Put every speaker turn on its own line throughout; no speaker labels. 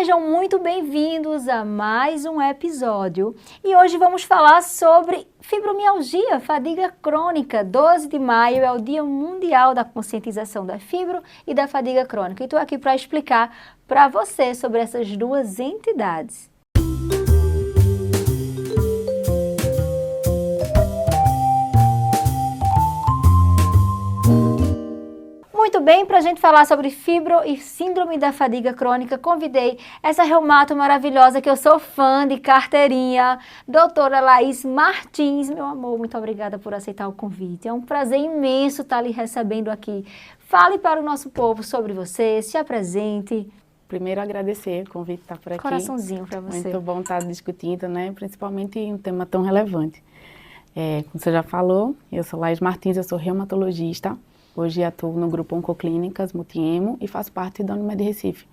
Sejam muito bem-vindos a mais um episódio. E hoje vamos falar sobre fibromialgia, fadiga crônica. 12 de maio é o Dia Mundial da Conscientização da Fibro e da Fadiga Crônica. E estou aqui para explicar para você sobre essas duas entidades. Muito bem, para a gente falar sobre fibro e síndrome da fadiga crônica, convidei essa reumato maravilhosa que eu sou fã de carteirinha, doutora Laís Martins. Meu amor, muito obrigada por aceitar o convite. É um prazer imenso estar lhe recebendo aqui. Fale para o nosso povo sobre você, se apresente.
Primeiro, agradecer o convite de estar por aqui.
Coraçãozinho para você.
Muito bom estar discutindo, né? Principalmente um tema tão relevante. Como você já falou, eu sou Laís Martins, eu sou reumatologista. Hoje atuo no grupo Oncoclínicas Multiemo e faço parte da Unimed Recife,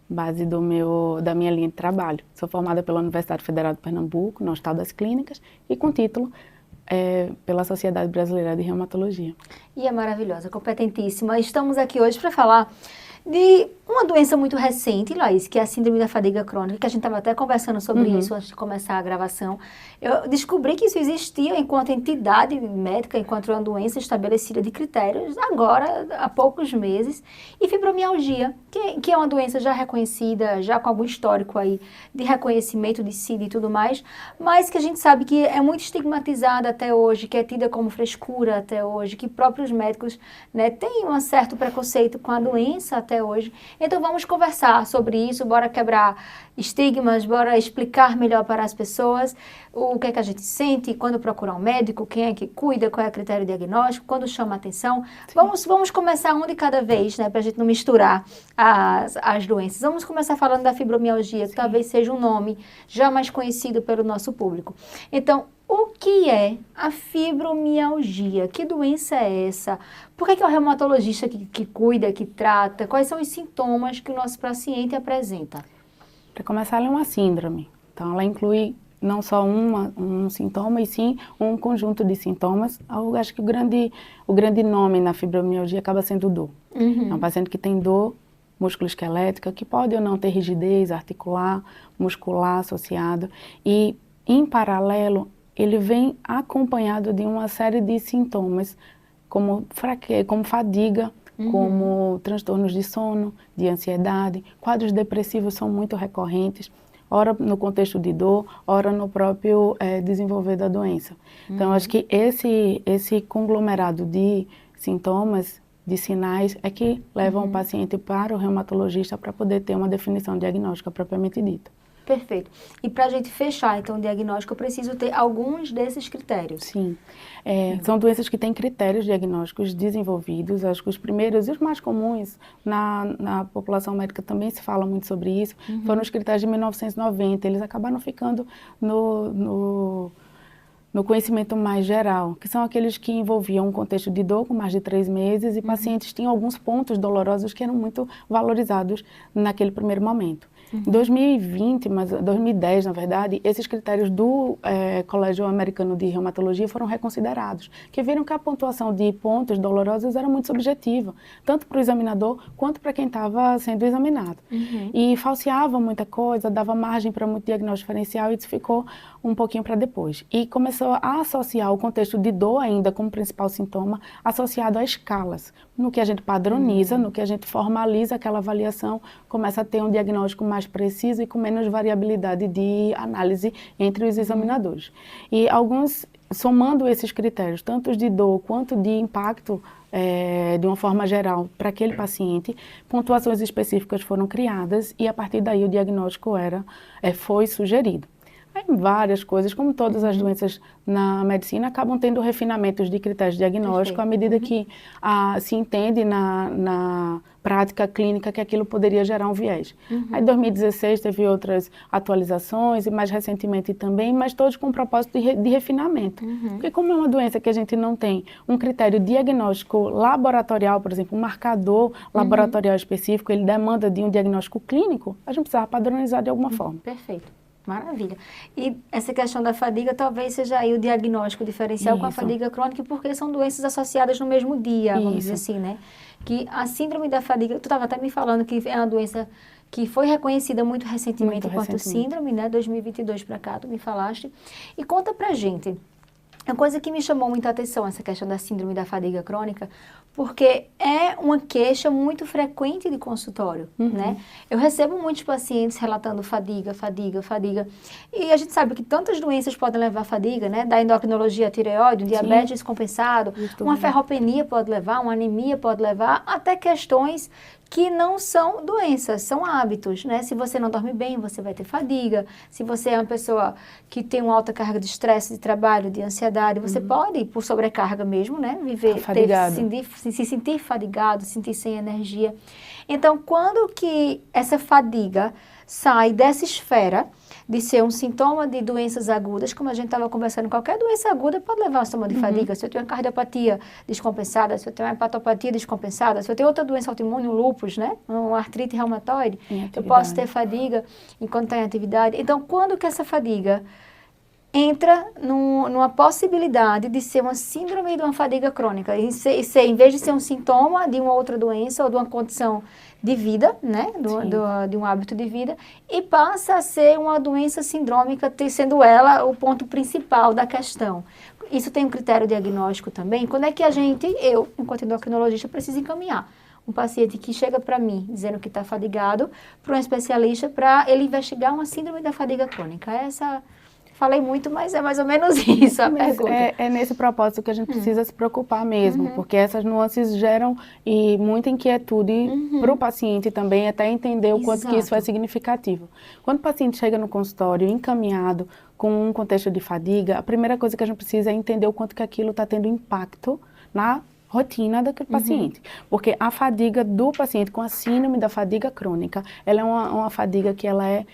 base da minha linha de trabalho. Sou formada pela Universidade Federal de Pernambuco, no Hospital das Clínicas, e com título pela Sociedade Brasileira de Reumatologia.
E é maravilhosa, competentíssima. Estamos aqui hoje para falar de uma doença muito recente, Laís, que é a síndrome da fadiga crônica, que a gente estava até conversando sobre isso antes de começar a gravação. Eu descobri que isso existia enquanto entidade médica, enquanto uma doença estabelecida de critérios, agora, há poucos meses. E fibromialgia, que é uma doença já reconhecida, já com algum histórico aí de reconhecimento de SIDA e tudo mais, mas que a gente sabe que é muito estigmatizada até hoje, que é tida como frescura até hoje, que próprios médicos, né, têm um certo preconceito com a doença até hoje. Então vamos conversar sobre isso, bora quebrar estigmas, bora explicar melhor para as pessoas o que é que a gente sente quando procurar um médico, quem é que cuida, qual é o critério diagnóstico, quando chama atenção. Vamos começar um de cada vez, né, para a gente não misturar as doenças. Vamos começar falando da fibromialgia, que talvez seja um nome já mais conhecido pelo nosso público. Então, o que é a fibromialgia? Que doença é essa? Por que é o reumatologista que cuida, que trata? Quais são os sintomas que o nosso paciente apresenta?
Para começar, ela é uma síndrome. Então, ela inclui não só um sintoma, e sim um conjunto de sintomas. Eu acho que o grande nome na fibromialgia acaba sendo dor. É um paciente que tem dor musculoesquelética, que pode ou não ter rigidez articular, muscular associado. E, em paralelo, ele vem acompanhado de uma série de sintomas, como fadiga, como transtornos de sono, de ansiedade. Quadros depressivos são muito recorrentes, ora no contexto de dor, ora no próprio desenvolver da doença. Então, acho que esse conglomerado de sintomas, de sinais, é que levam o paciente para o reumatologista para poder ter uma definição diagnóstica propriamente dita.
Perfeito. E para a gente fechar, então, o diagnóstico, eu preciso ter alguns desses critérios.
Sim. São doenças que têm critérios diagnósticos desenvolvidos. Acho que os primeiros e os mais comuns na população médica também se fala muito sobre isso. Foram os critérios de 1990. Eles acabaram ficando no conhecimento mais geral, que são aqueles que envolviam um contexto de dor com mais de 3 meses e pacientes tinham alguns pontos dolorosos que eram muito valorizados naquele primeiro momento. Em 2020, mas 2010, na verdade, esses critérios do Colégio Americano de Reumatologia foram reconsiderados, que viram que a pontuação de pontos dolorosos era muito subjetiva, tanto para o examinador quanto para quem estava sendo examinado. E falseava muita coisa, dava margem para muito diagnóstico diferencial e isso ficou um pouquinho para depois. E começou a associar o contexto de dor ainda como principal sintoma, associado a escalas. No que a gente padroniza, no que a gente formaliza aquela avaliação, começa a ter um diagnóstico mais preciso e com menos variabilidade de análise entre os examinadores. E somando esses critérios, tanto os de dor quanto de impacto, de uma forma geral, para aquele paciente, pontuações específicas foram criadas e a partir daí o diagnóstico foi sugerido. Aí, várias coisas, como todas as doenças na medicina, acabam tendo refinamentos de critérios diagnósticos à medida que se entende na prática clínica que aquilo poderia gerar um viés. Aí, em 2016, teve outras atualizações e mais recentemente também, mas todos com o propósito de refinamento. Porque como é uma doença que a gente não tem um critério diagnóstico laboratorial, por exemplo, um marcador laboratorial específico, ele demanda de um diagnóstico clínico, a gente precisava padronizar de alguma forma.
Perfeito. Maravilha. E essa questão da fadiga talvez seja aí o diagnóstico diferencial com a fadiga crônica, porque são doenças associadas no mesmo dia, vamos dizer assim, né? Que a síndrome da fadiga, tu estava até me falando que é uma doença que foi reconhecida muito recentemente enquanto síndrome, né? 2022 para cá, tu me falaste. E conta pra gente, uma coisa que me chamou muita atenção, essa questão da síndrome da fadiga crônica, porque é uma queixa muito frequente de consultório, né? Eu recebo muitos pacientes relatando fadiga, fadiga, fadiga. E a gente sabe que tantas doenças podem levar à fadiga, né? Da endocrinologia à tireoide, um diabetes descompensado, uma ferropenia pode levar, uma anemia pode levar, até questões que não são doenças, são hábitos, né? Se você não dorme bem, você vai ter fadiga. Se você é uma pessoa que tem uma alta carga de estresse, de trabalho, de ansiedade, você pode, por sobrecarga mesmo, né? Se sentir fadigado, sentir sem energia. Então, quando que essa fadiga sai dessa esfera de ser um sintoma de doenças agudas, como a gente estava conversando, qualquer doença aguda pode levar a um sintoma de fadiga. Se eu tenho uma cardiopatia descompensada, se eu tenho uma hepatopatia descompensada, se eu tenho outra doença autoimune, um lúpus, né? Uma artrite reumatoide, eu posso ter fadiga enquanto está em atividade. Então, quando que essa fadiga entra numa possibilidade de ser uma síndrome de uma fadiga crônica, em vez de ser um sintoma de uma outra doença ou de uma condição de vida, né, de um hábito de vida, e passa a ser uma doença sindrômica, sendo ela o ponto principal da questão. Isso tem um critério diagnóstico também. Quando é que eu, enquanto endocrinologista, preciso encaminhar um paciente que chega para mim dizendo que está fadigado para um especialista para ele investigar uma síndrome da fadiga crônica? Falei muito, mas é mais ou menos isso a pergunta.
É nesse propósito que a gente precisa se preocupar mesmo, porque essas nuances geram muita inquietude para o paciente também, até entender o quanto que isso é significativo. Quando o paciente chega no consultório encaminhado com um contexto de fadiga, a primeira coisa que a gente precisa é entender o quanto que aquilo está tendo impacto na rotina daquele paciente. Porque a fadiga do paciente com a síndrome da fadiga crônica, ela é uma fadiga que ela é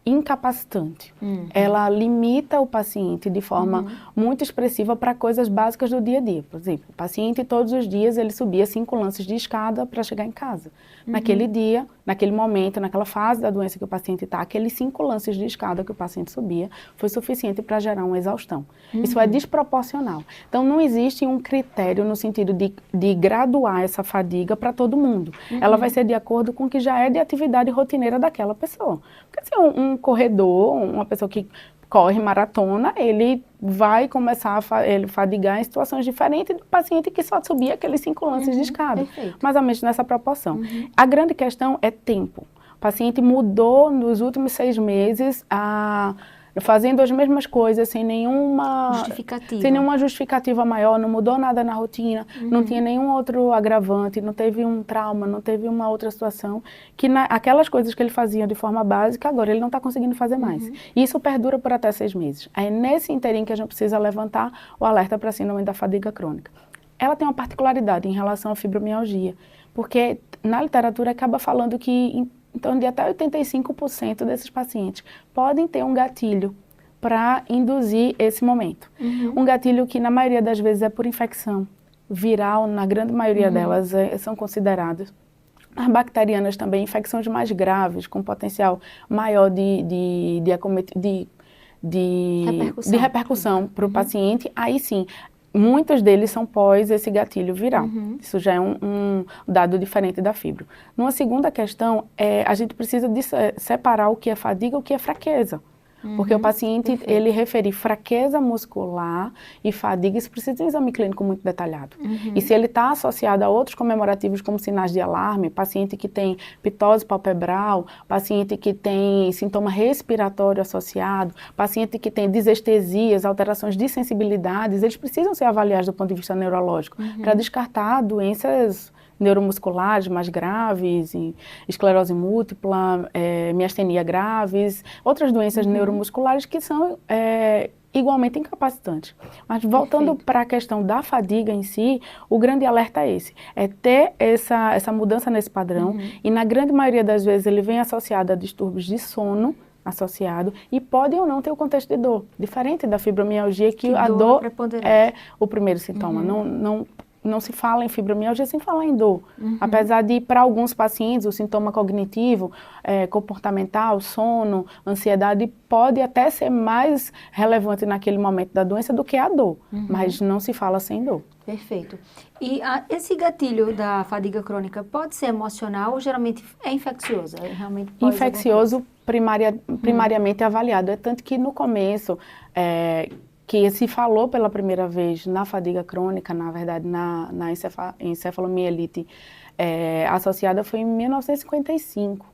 incapacitante. Ela limita o paciente de forma muito expressiva para coisas básicas do dia a dia. Por exemplo, o paciente todos os dias ele subia 5 lances de escada para chegar em casa. Naquele dia, naquele momento, naquela fase da doença que o paciente está, aqueles 5 lances de escada que o paciente subia foi suficiente para gerar uma exaustão. Isso é desproporcional. Então, não existe um critério no sentido de graduar essa fadiga para todo mundo. Ela vai ser de acordo com o que já é de atividade rotineira daquela pessoa. Porque se um corredor, uma pessoa que corre maratona, ele vai começar a fadigar em situações diferentes do paciente que só subia aqueles 5 lances de escada. Mais ou menos nessa proporção. A grande questão é tempo. O paciente mudou nos últimos 6 meses fazendo as mesmas coisas, sem nenhuma justificativa maior, não mudou nada na rotina, não tinha nenhum outro agravante, não teve um trauma, não teve uma outra situação, que aquelas coisas que ele fazia de forma básica, agora ele não está conseguindo fazer mais. E isso perdura por até 6 meses. É nesse interim que a gente precisa levantar o alerta para a síndrome da fadiga crônica. Ela tem uma particularidade em relação à fibromialgia, porque na literatura acaba falando que então, de até 85% desses pacientes podem ter um gatilho para induzir esse momento. Um gatilho que, na maioria das vezes, é por infecção viral, na grande maioria delas são consideradas. As bacterianas também, infecções mais graves, com potencial maior de repercussão para o paciente, aí sim. Muitos deles são pós esse gatilho viral. Isso já é um dado diferente da fibro. Numa segunda questão, a gente precisa separar o que é fadiga e o que é fraqueza. Porque o paciente, ele referir fraqueza muscular e fadiga, isso precisa de um exame clínico muito detalhado. E se ele está associado a outros comemorativos como sinais de alarme, paciente que tem pitose palpebral, paciente que tem sintoma respiratório associado, paciente que tem disestesias, alterações de sensibilidades, eles precisam ser avaliados do ponto de vista neurológico para descartar doenças neuromusculares mais graves, esclerose múltipla, miastenia graves, outras doenças neuromusculares que são igualmente incapacitantes. Mas voltando para a questão da fadiga em si, o grande alerta é esse, é ter essa mudança nesse padrão, e na grande maioria das vezes ele vem associado a distúrbios de sono, e pode ou não ter o contexto de dor, diferente da fibromialgia que a dor é o primeiro sintoma, não se fala em fibromialgia sem falar em dor. Apesar de, para alguns pacientes, o sintoma cognitivo, comportamental, sono, ansiedade, pode até ser mais relevante naquele momento da doença do que a dor. Mas não se fala sem dor.
Perfeito. E esse gatilho da fadiga crônica pode ser emocional ou geralmente é infeccioso? Realmente
infeccioso, primariamente avaliado. É tanto que no começo, que se falou pela primeira vez na fadiga crônica, na verdade, na encefalomielite associada, foi em 1955.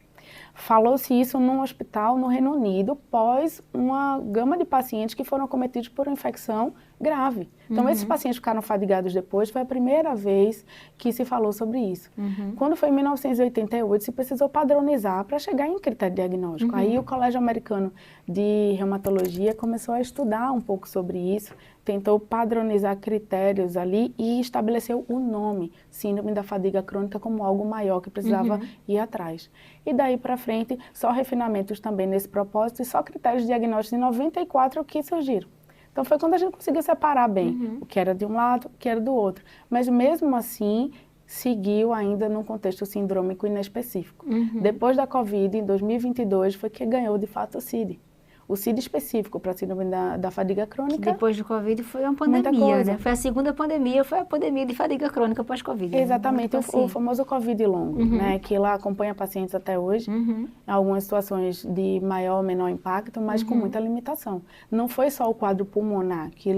Falou-se isso num hospital no Reino Unido, pós uma gama de pacientes que foram acometidos por uma infecção grave. Então, esses pacientes ficaram fadigados depois, foi a primeira vez que se falou sobre isso. Quando foi em 1988, se precisou padronizar para chegar em critério diagnóstico. Aí o Colégio Americano de Reumatologia começou a estudar um pouco sobre isso, tentou padronizar critérios ali e estabeleceu o nome, síndrome da fadiga crônica, como algo maior que precisava ir atrás. E daí para frente, só refinamentos também nesse propósito e só critérios diagnósticos em 94 que surgiram. Então foi quando a gente conseguiu separar bem o que era de um lado, o que era do outro. Mas mesmo assim, seguiu ainda num contexto sindrômico inespecífico. Depois da Covid, em 2022, foi que ganhou de fato o CID. O CID específico para a síndrome da fadiga crônica.
Que depois do Covid foi uma pandemia, né? Foi a segunda pandemia, foi a pandemia de fadiga crônica pós-Covid.
Exatamente, o famoso Covid longo, né? Que lá acompanha pacientes até hoje, em algumas situações de maior ou menor impacto, mas com muita limitação. Não foi só o quadro pulmonar que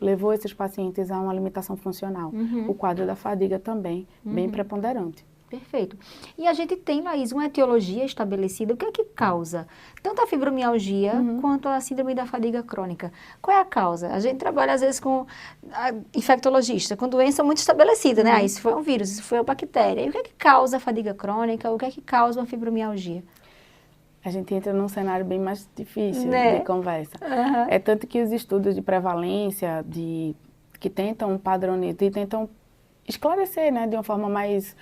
levou esses pacientes a uma limitação funcional. O quadro da fadiga também, bem preponderante.
Perfeito. E a gente tem, Laís, uma etiologia estabelecida. O que é que causa tanto a fibromialgia quanto a síndrome da fadiga crônica? Qual é a causa? A gente trabalha, às vezes, com infectologista, com doença muito estabelecida, né? Isso foi um vírus, isso foi uma bactéria. E o que é que causa a fadiga crônica? O que é que causa uma fibromialgia?
A gente entra num cenário bem mais difícil de conversa. É tanto que os estudos de prevalência, que tentam padronizar, tentam esclarecer, né, de uma forma mais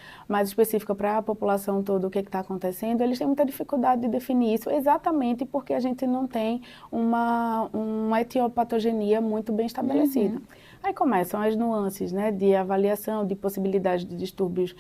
específica para a população toda o que está acontecendo, eles têm muita dificuldade de definir isso, exatamente porque a gente não tem uma etiopatogenia muito bem estabelecida. Aí começam as nuances, né, de avaliação, de possibilidade de distúrbios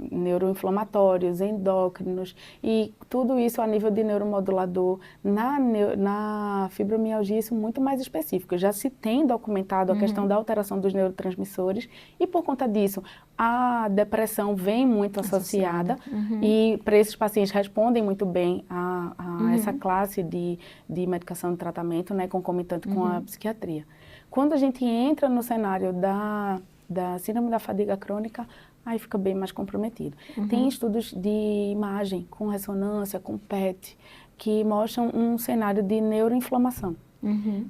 neuroinflamatórios, endócrinos, e tudo isso a nível de neuromodulador. Na fibromialgia, isso muito mais específico. Já se tem documentado a questão da alteração dos neurotransmissores, e por conta disso, a depressão vem muito associada, e para esses pacientes respondem muito bem a essa classe de medicação de tratamento, né, concomitante com a psiquiatria. Quando a gente entra no cenário da síndrome da fadiga crônica, aí fica bem mais comprometido. Tem estudos de imagem com ressonância, com PET, que mostram um cenário de neuroinflamação.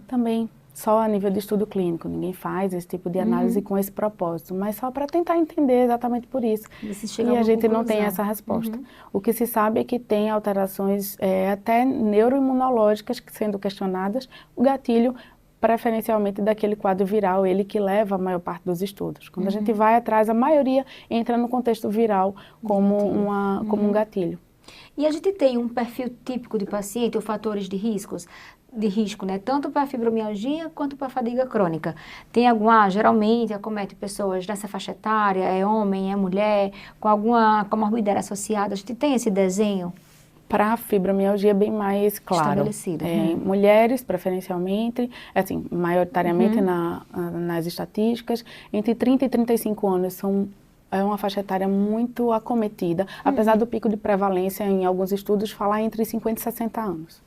Também só a nível de estudo clínico, ninguém faz esse tipo de análise com esse propósito, mas só para tentar entender exatamente por isso. E a gente não tem essa resposta. O que se sabe é que tem alterações até neuroimunológicas sendo questionadas, o gatilho preferencialmente daquele quadro viral, ele que leva a maior parte dos estudos. Quando a gente vai atrás, a maioria entra no contexto viral como um gatilho.
E a gente tem um perfil típico de paciente ou fatores de risco, né? Tanto para a fibromialgia quanto para a fadiga crônica. Tem geralmente acomete pessoas nessa faixa etária, é homem, é mulher, com alguma comorbidade associada. A gente tem esse desenho?
Para a fibromialgia é bem mais claro.
Estabelecido.
Mulheres, preferencialmente, assim, maioritariamente nas estatísticas, entre 30 e 35 anos é uma faixa etária muito acometida, apesar do pico de prevalência em alguns estudos falar entre 50 e 60 anos.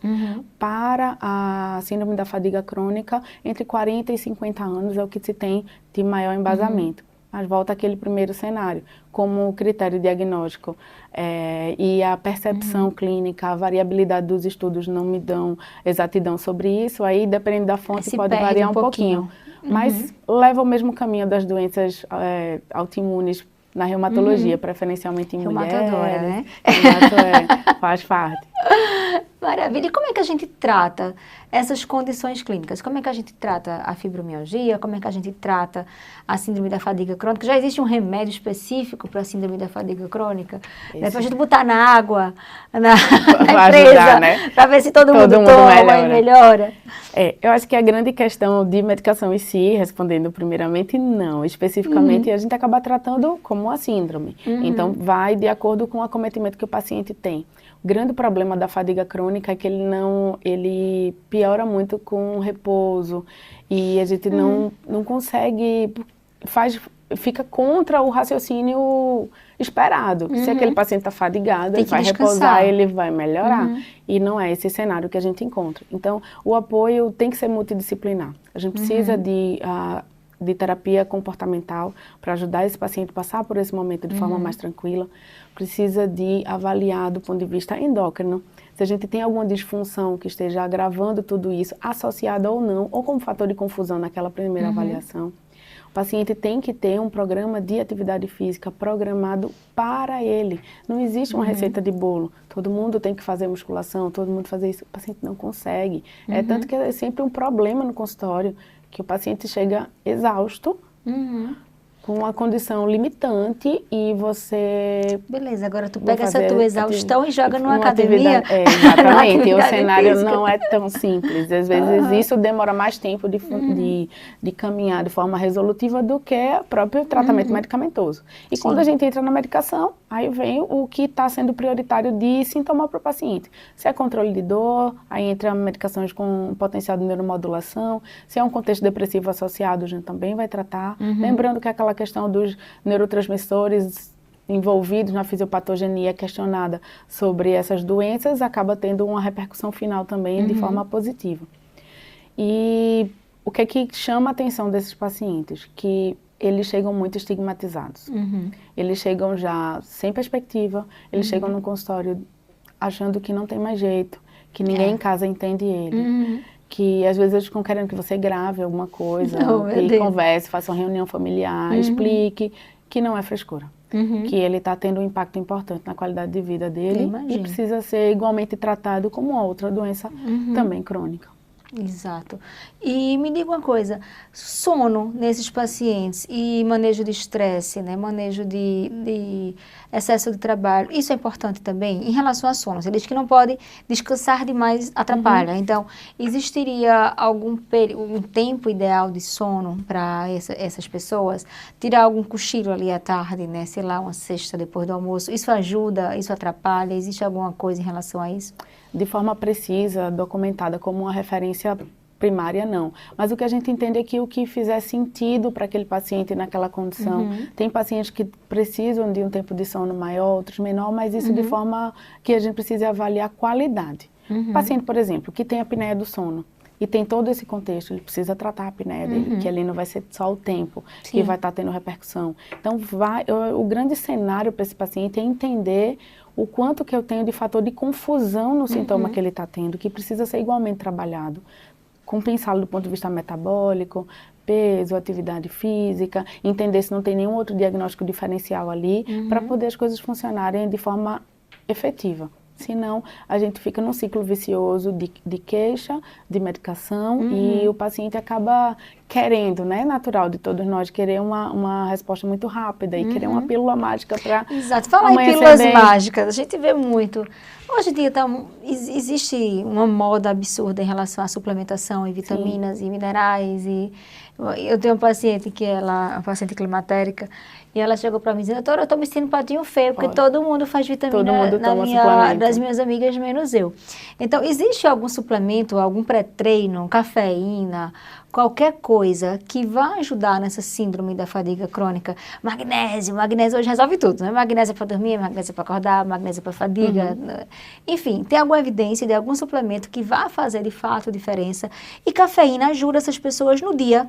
Para a síndrome da fadiga crônica, entre 40 e 50 anos é o que se tem de maior embasamento. Mas volta àquele primeiro cenário, como critério diagnóstico e a percepção clínica, a variabilidade dos estudos não me dão exatidão sobre isso, aí dependendo da fonte pode variar um pouquinho. Mas leva o mesmo caminho das doenças autoimunes na reumatologia, preferencialmente em mulheres.
Reumatadora, né?
Exato, faz parte.
Maravilha. E como é que a gente trata essas condições clínicas? Como é que a gente trata a fibromialgia? Como é que a gente trata a síndrome da fadiga crônica? Já existe um remédio específico para a síndrome da fadiga crônica? Né? Para a gente botar na água, na empresa, né? Para ver se todo mundo toma e melhora.
Eu acho que a grande questão de medicação em si, respondendo primeiramente, não. Especificamente, a gente acaba tratando como uma síndrome. Então, vai de acordo com o acometimento que o paciente tem. O grande problema da fadiga crônica é que ele piora muito com o repouso e a gente não consegue, fica contra o raciocínio esperado. Se aquele paciente está fadigado, ele vai repousar, ele vai melhorar. E não é esse cenário que a gente encontra. Então, o apoio tem que ser multidisciplinar. A gente precisa de terapia comportamental para ajudar esse paciente a passar por esse momento de forma mais tranquila. Precisa de avaliar do ponto de vista endócrino, se a gente tem alguma disfunção que esteja agravando tudo isso, associada ou não, ou como fator de confusão naquela primeira avaliação. O paciente tem que ter um programa de atividade física programado para ele. Não existe uma receita de bolo. Todo mundo tem que fazer musculação, todo mundo fazer isso. O paciente não consegue. É tanto que é sempre um problema no consultório, que o paciente chega exausto, com uma condição limitante e você...
Beleza, agora tu pega essa tua exaustão e joga numa academia.
Exatamente, o cenário física. Não é tão simples. Às vezes isso demora mais tempo de caminhar de forma resolutiva do que o próprio tratamento medicamentoso. E quando a gente entra na medicação, aí vem o que está sendo prioritário de sintoma para o paciente. Se é controle de dor, aí entra medicações com potencial de neuromodulação. Se é um contexto depressivo associado, a gente também vai tratar. Lembrando que aquela questão dos neurotransmissores envolvidos na fisiopatogenia questionada sobre essas doenças acaba tendo uma repercussão final também de forma positiva. E o que é que chama a atenção desses pacientes? Que eles chegam muito estigmatizados. Eles chegam já sem perspectiva, eles chegam no consultório achando que não tem mais jeito, que ninguém em casa entende ele. Que às vezes eles ficam querendo que você grave alguma coisa, que converse, faça uma reunião familiar, explique que não é frescura. Que ele está tendo um impacto importante na qualidade de vida dele e precisa ser igualmente tratado como outra doença também crônica.
Exato. E me diga uma coisa, sono nesses pacientes e manejo de estresse, né, manejo de excesso de trabalho, isso é importante também em relação a sono. Você diz que não pode descansar demais, atrapalha. Então, existiria um tempo ideal de sono para essas pessoas? Tirar algum cochilo ali à tarde, né, sei lá, uma siesta depois do almoço, isso ajuda, isso atrapalha? Existe alguma coisa em relação a isso?
De forma precisa, documentada como uma referência primária, não. Mas o que a gente entende é que o que fizer sentido para aquele paciente naquela condição. Tem pacientes que precisam de um tempo de sono maior, outros menor, mas isso de forma que a gente precisa avaliar a qualidade. O paciente, por exemplo, que tem a apneia do sono e tem todo esse contexto, ele precisa tratar a apneia dele, que ali não vai ser só o tempo que vai estar tendo repercussão. Então, o grande cenário para esse paciente é entender o quanto que eu tenho de fator de confusão no sintoma que ele está tendo, que precisa ser igualmente trabalhado. Compensá-lo do ponto de vista metabólico, peso, atividade física, entender se não tem nenhum outro diagnóstico diferencial ali, para poder as coisas funcionarem de forma efetiva. Senão, a gente fica num ciclo vicioso de queixa, de medicação, e o paciente acaba querendo, né, natural de todos nós, querer uma resposta muito rápida e querer uma pílula mágica para...
Exato, falar em pílulas mágicas, a gente vê muito. Hoje em dia existe uma moda absurda em relação à suplementação e vitaminas e minerais. E eu tenho uma paciente uma paciente climatérica, e ela chegou para mim dizendo, doutora, eu estou me sentindo patinho feio, porque todo mundo faz vitamina das minhas amigas, menos eu. Então, existe algum suplemento, algum pré-treino, cafeína, qualquer coisa que vá ajudar nessa síndrome da fadiga crônica? Magnésio hoje resolve tudo, né? Magnésio para dormir, magnésio para acordar, magnésio para fadiga. Enfim, tem alguma evidência de algum suplemento que vá fazer de fato diferença? E cafeína ajuda essas pessoas no dia.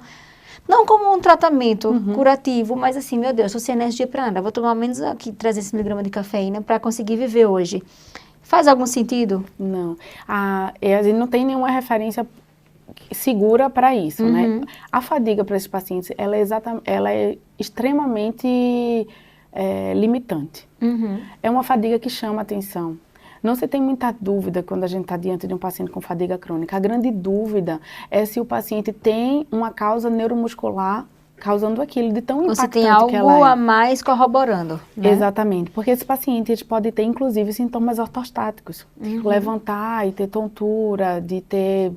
Não como um tratamento curativo, mas assim, meu Deus, estou sem energia para nada. Vou tomar menos aqui 300 mg de cafeína para conseguir viver hoje. Faz algum sentido?
Não. A gente não tem nenhuma referência segura para isso, né? A fadiga para esses pacientes, ela é extremamente limitante. É uma fadiga que chama atenção. Não se tem muita dúvida quando a gente está diante de um paciente com fadiga crônica. A grande dúvida é se o paciente tem uma causa neuromuscular causando aquilo de tão impactante que ela é.
Ou se tem algo a mais corroborando, né?
Exatamente, porque esse paciente eles pode ter, inclusive, sintomas ortostáticos. Levantar e ter tontura, de ter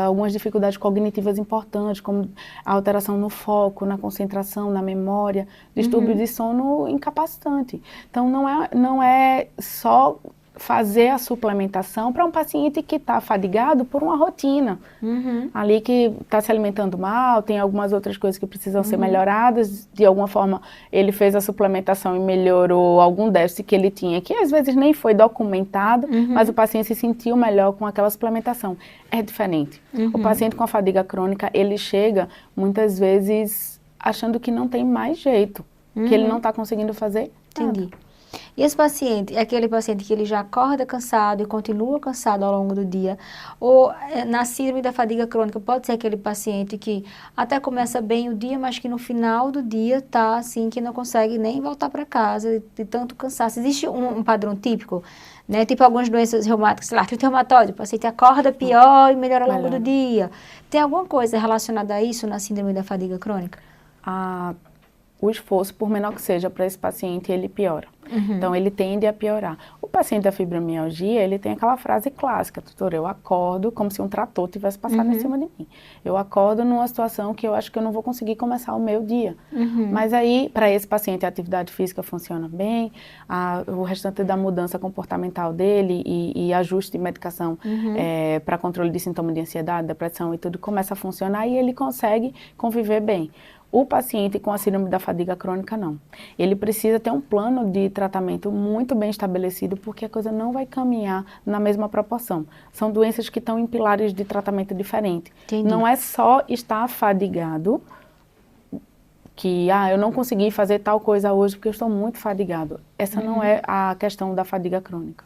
algumas dificuldades cognitivas importantes, como a alteração no foco, na concentração, na memória, distúrbio de sono incapacitante. Então, não é só fazer a suplementação para um paciente que está fadigado por uma rotina. Ali que está se alimentando mal, tem algumas outras coisas que precisam ser melhoradas. De alguma forma, ele fez a suplementação e melhorou algum déficit que ele tinha, que às vezes nem foi documentado, mas o paciente se sentiu melhor com aquela suplementação. É diferente. O paciente com a fadiga crônica, ele chega muitas vezes achando que não tem mais jeito, que ele não está conseguindo fazer nada.
Entendi. E esse paciente, é aquele paciente que ele já acorda cansado e continua cansado ao longo do dia, ou na síndrome da fadiga crônica pode ser aquele paciente que até começa bem o dia, mas que no final do dia tá assim, que não consegue nem voltar para casa de tanto cansaço. Existe um padrão típico, né? Tipo algumas doenças reumáticas, sei lá, artrite reumatoide, o paciente acorda pior e melhora ao longo do dia. Tem alguma coisa relacionada a isso na síndrome da fadiga crônica?
O esforço, por menor que seja para esse paciente, ele piora. Então, ele tende a piorar. O paciente da fibromialgia, ele tem aquela frase clássica, doutor, eu acordo como se um trator tivesse passado em cima de mim. Eu acordo numa situação que eu acho que eu não vou conseguir começar o meu dia. Mas aí, para esse paciente, a atividade física funciona bem, o restante da mudança comportamental dele e ajuste de medicação para controle de sintomas de ansiedade, depressão e tudo começa a funcionar e ele consegue conviver bem. O paciente com a síndrome da fadiga crônica, não. Ele precisa ter um plano de tratamento muito bem estabelecido, porque a coisa não vai caminhar na mesma proporção. São doenças que estão em pilares de tratamento diferentes.
Entendi.
Não é só estar fadigado, que eu não consegui fazer tal coisa hoje porque eu estou muito fadigado. Essa não é a questão da fadiga crônica.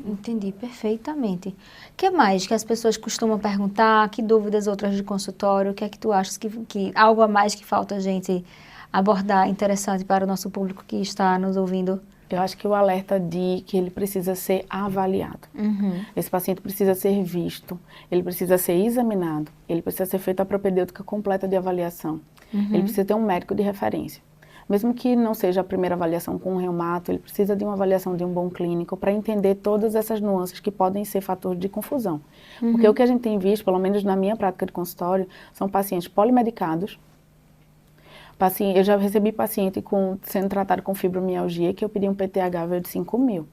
Entendi perfeitamente. O que mais que as pessoas costumam perguntar? Que dúvidas outras de consultório? O que é que tu achas que algo a mais que falta a gente abordar interessante para o nosso público que está nos ouvindo?
Eu acho que o alerta de que ele precisa ser avaliado. Esse paciente precisa ser visto, ele precisa ser examinado, ele precisa ser feita a propedêutica completa de avaliação. Ele precisa ter um médico de referência. Mesmo que não seja a primeira avaliação com um reumato, ele precisa de uma avaliação de um bom clínico para entender todas essas nuances que podem ser fatores de confusão. Porque o que a gente tem visto, pelo menos na minha prática de consultório, são pacientes polimedicados. Eu já recebi paciente sendo tratado com fibromialgia que eu pedi um PTH de 5.000.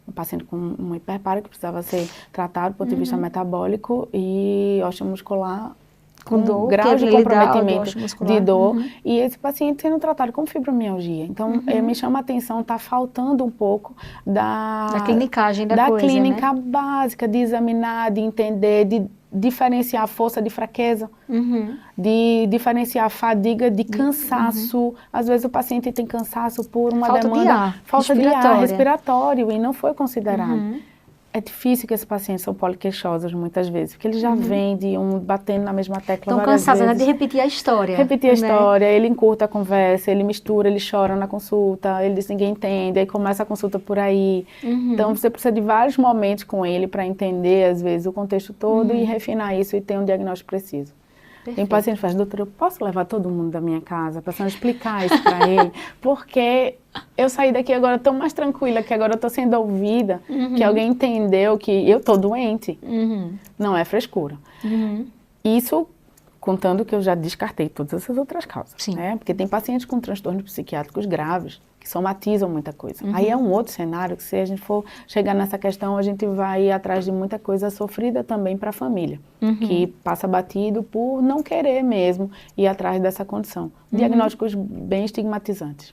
Um paciente com um hiperparo que precisava ser tratado do ponto de vista metabólico e osteomuscular com
dor,
grau de comprometimento de dor, e esse paciente sendo tratado com fibromialgia. Então, me chama a atenção, está faltando um pouco da
clinicagem da coisa,
clínica
né?
básica, de examinar, de entender, de diferenciar força de fraqueza, de diferenciar fadiga de cansaço. Às vezes o paciente tem cansaço por uma falta de ar respiratório e não foi considerado. É difícil que esses pacientes são poliqueixosos muitas vezes, porque eles já vêm batendo na mesma tecla várias vezes. Estão cansados
de repetir a história.
Repetir a história, ele encurta a conversa, ele mistura, ele chora na consulta, ele diz ninguém entende, aí começa a consulta por aí. Então você precisa de vários momentos com ele para entender, às vezes, o contexto todo e refinar isso e ter um diagnóstico preciso. Perfeito. Tem paciente que faz, doutor, eu posso levar todo mundo da minha casa para explicar isso para ele? Porque eu saí daqui agora tão mais tranquila, que agora eu estou sendo ouvida, que alguém entendeu que eu estou doente. Não é frescura. Isso contando que eu já descartei todas essas outras causas. Né? Porque tem pacientes com transtornos psiquiátricos graves, que somatizam muita coisa. Aí é um outro cenário que, se a gente for chegar nessa questão, a gente vai ir atrás de muita coisa sofrida também para a família, que passa batido por não querer mesmo ir atrás dessa condição. Diagnósticos bem estigmatizantes.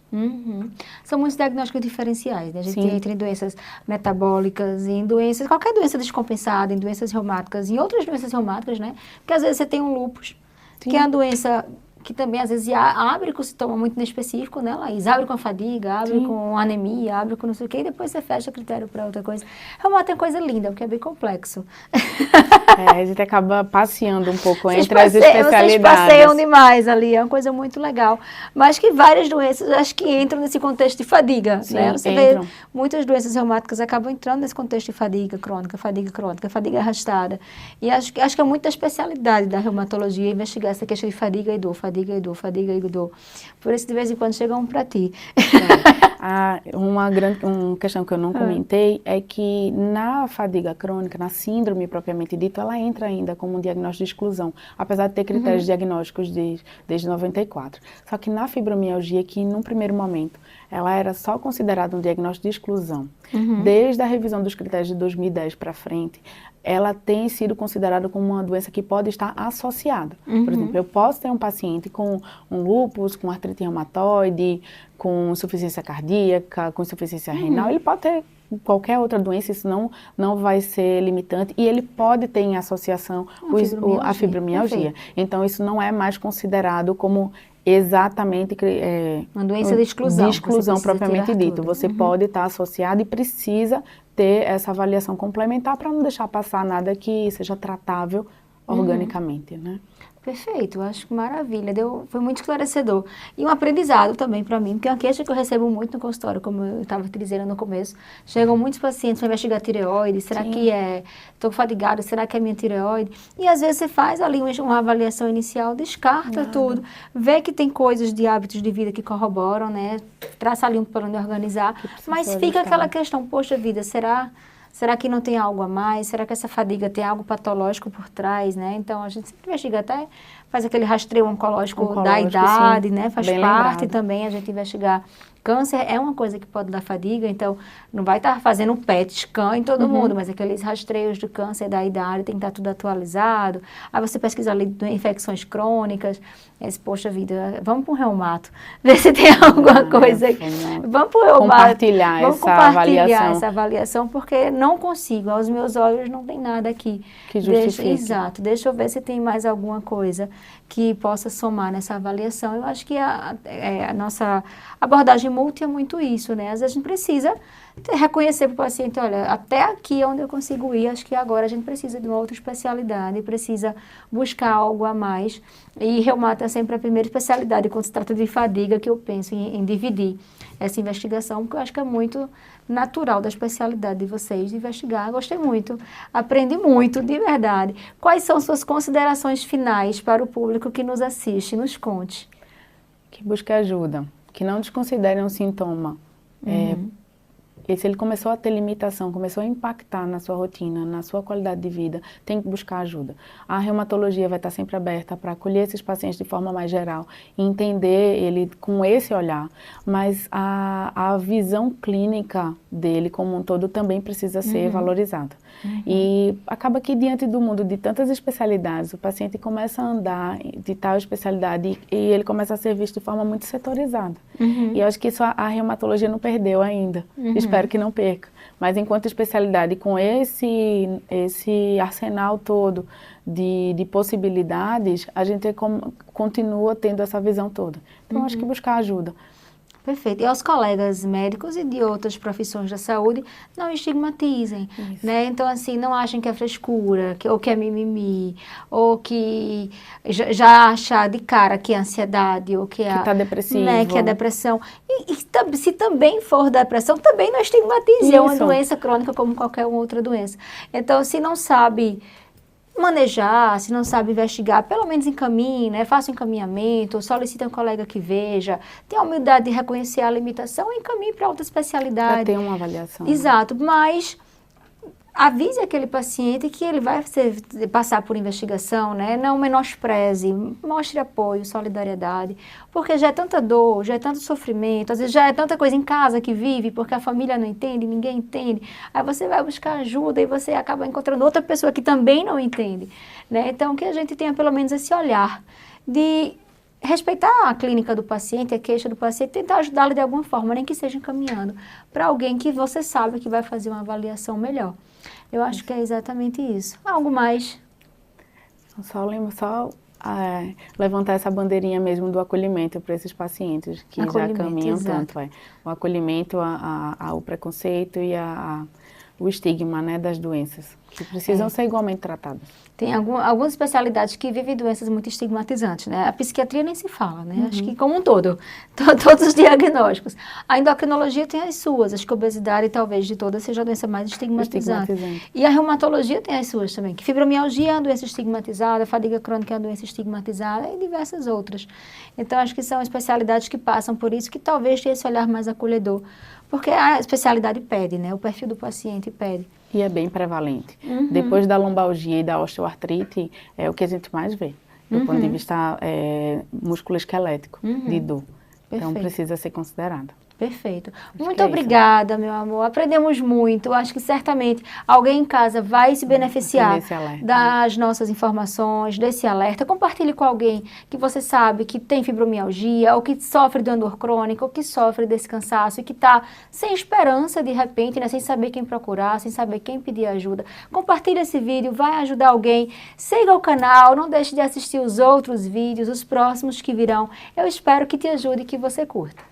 São muitos diagnósticos diferenciais, né? A gente entra em doenças metabólicas, em doenças, qualquer doença descompensada, em doenças reumáticas, em outras doenças reumáticas, né? Porque às vezes você tem um lúpus, que é uma doença que também às vezes abre com sintoma muito inespecífico, né, Laís? Abre com fadiga, abre com anemia, abre com não sei o quê, e depois você fecha critério para outra coisa. Reumato é coisa linda, porque é bem complexo.
A gente acaba passeando um pouco entre as especialidades.
Vocês passeiam demais ali, é uma coisa muito legal. Mas que várias doenças, acho que entram nesse contexto de fadiga,
Sim,
né? Você
entram.
vê, muitas doenças reumáticas acabam entrando nesse contexto de fadiga crônica, fadiga arrastada. E acho que é muito da especialidade da reumatologia investigar essa questão de fadiga e dor, fadiga e dor, fadiga e dor. Por isso, de vez em quando, chega um para ti.
Uma questão que eu não comentei é que na fadiga crônica, na síndrome propriamente dita, ela entra ainda como um diagnóstico de exclusão, apesar de ter critérios diagnósticos desde 94. Só que na fibromialgia, que num primeiro momento ela era só considerada um diagnóstico de exclusão, desde a revisão dos critérios de 2010 para frente, ela tem sido considerada como uma doença que pode estar associada. Por exemplo, eu posso ter um paciente com um lúpus, com artrite reumatoide, com insuficiência cardíaca, com insuficiência renal, ele pode ter qualquer outra doença, isso não vai ser limitante, e ele pode ter em associação a fibromialgia. Então, isso não é mais considerado como exatamente
uma doença de exclusão,
propriamente dito. Você pode estar associado e precisa ter essa avaliação complementar para não deixar passar nada que seja tratável organicamente, né?
Perfeito, acho que maravilha, foi muito esclarecedor. E um aprendizado também para mim, porque é uma queixa que eu recebo muito no consultório, como eu estava te dizendo no começo. Chegam muitos pacientes para investigar tireoide, será que estou fadigada, será que é minha tireoide? E às vezes você faz ali uma avaliação inicial, descarta tudo, vê que tem coisas de hábitos de vida que corroboram, né? Traça ali um plano de organizar, mas fica aquela questão, poxa vida, Será que não tem algo a mais? Será que essa fadiga tem algo patológico por trás, né? Então, a gente sempre investiga até, faz aquele rastreio oncológico da idade, né? Faz parte também a gente investigar. Câncer é uma coisa que pode dar fadiga, então não vai estar fazendo um PET scan em todo mundo, mas aqueles rastreios do câncer da idade tem que estar tudo atualizado. Aí você pesquisa ali infecções crônicas, poxa vida, vamos para um reumato, ver se tem alguma coisa aqui. Vamos para o reumato. Vamos compartilhar essa avaliação, porque não consigo, aos meus olhos não tem nada aqui.
Que justifique.
Exato, deixa eu ver se tem mais alguma coisa que possa somar nessa avaliação. Eu acho que a nossa abordagem multi é muito isso, né? Às vezes a gente precisa reconhecer para o paciente, olha, até aqui é onde eu consigo ir, acho que agora a gente precisa de uma outra especialidade, precisa buscar algo a mais. E reumato é sempre a primeira especialidade, quando se trata de fadiga, que eu penso em dividir essa investigação, porque eu acho que é muito natural da especialidade de vocês de investigar. Gostei muito, aprendi muito, de verdade. Quais são suas considerações finais para o público que nos assiste? Nos conte.
Que busque ajuda, que não desconsidere um sintoma. E se ele começou a ter limitação, começou a impactar na sua rotina, na sua qualidade de vida, tem que buscar ajuda. A reumatologia vai estar sempre aberta para acolher esses pacientes de forma mais geral e entender ele com esse olhar, mas a visão clínica dele como um todo também precisa ser valorizada. E acaba que diante do mundo de tantas especialidades, o paciente começa a andar de tal especialidade e ele começa a ser visto de forma muito setorizada. E eu acho que isso a reumatologia não perdeu ainda. Espero que não perca. Mas enquanto especialidade, com esse arsenal todo de possibilidades, a gente continua tendo essa visão toda. Então, acho que buscar ajuda.
Perfeito. E aos colegas médicos e de outras profissões da saúde, não estigmatizem, né? Então, assim, não achem que é frescura, ou que é mimimi, ou que já achar de cara que é ansiedade, ou que é...
Que está depressivo.
Né, que é depressão. E se também for depressão, também não estigmatize. É uma doença crônica como qualquer outra doença. Então, se não sabe manejar, se não sabe investigar, pelo menos encaminhe, né? Faça um encaminhamento, solicite um colega que veja, tenha a humildade de reconhecer a limitação e encaminhe para outra especialidade.
Para ter uma avaliação.
Exato, mas avise aquele paciente que ele vai passar por investigação, né? Não menospreze, mostre apoio, solidariedade, porque já é tanta dor, já é tanto sofrimento, às vezes já é tanta coisa em casa que vive, porque a família não entende, ninguém entende. Aí você vai buscar ajuda e você acaba encontrando outra pessoa que também não entende, né? Então, que a gente tenha pelo menos esse olhar de respeitar a clínica do paciente, a queixa do paciente, tentar ajudá-lo de alguma forma, nem que seja encaminhando para alguém que você sabe que vai fazer uma avaliação melhor. Eu acho que é exatamente isso. Algo mais?
Só levantar essa bandeirinha mesmo do acolhimento para esses pacientes que já caminham tanto. O acolhimento ao preconceito e o estigma, né, das doenças, que precisam ser igualmente tratadas.
Tem algumas especialidades que vivem doenças muito estigmatizantes, né? A psiquiatria nem se fala, né? Acho que como um todo, todos os diagnósticos. A endocrinologia tem as suas, acho que a obesidade talvez de todas seja a doença mais estigmatizante. E a reumatologia tem as suas também, que fibromialgia é uma doença estigmatizada, a fadiga crônica é uma doença estigmatizada e diversas outras. Então acho que são especialidades que passam por isso, que talvez tenha esse olhar mais acolhedor. Porque a especialidade pede, né? O perfil do paciente pede.
E é bem prevalente. Depois da lombalgia e da osteoartrite, é o que a gente mais vê, do ponto de vista musculoesquelético, de dor. Então precisa ser considerada.
Perfeito. Muito obrigada, meu amor. Aprendemos muito. Acho que certamente alguém em casa vai se beneficiar das nossas informações, desse alerta. Compartilhe com alguém que você sabe que tem fibromialgia, ou que sofre de dor crônica, ou que sofre desse cansaço e que está sem esperança de repente, né, sem saber quem procurar, sem saber quem pedir ajuda. Compartilhe esse vídeo, vai ajudar alguém. Siga o canal, não deixe de assistir os outros vídeos, os próximos que virão. Eu espero que te ajude e que você curta.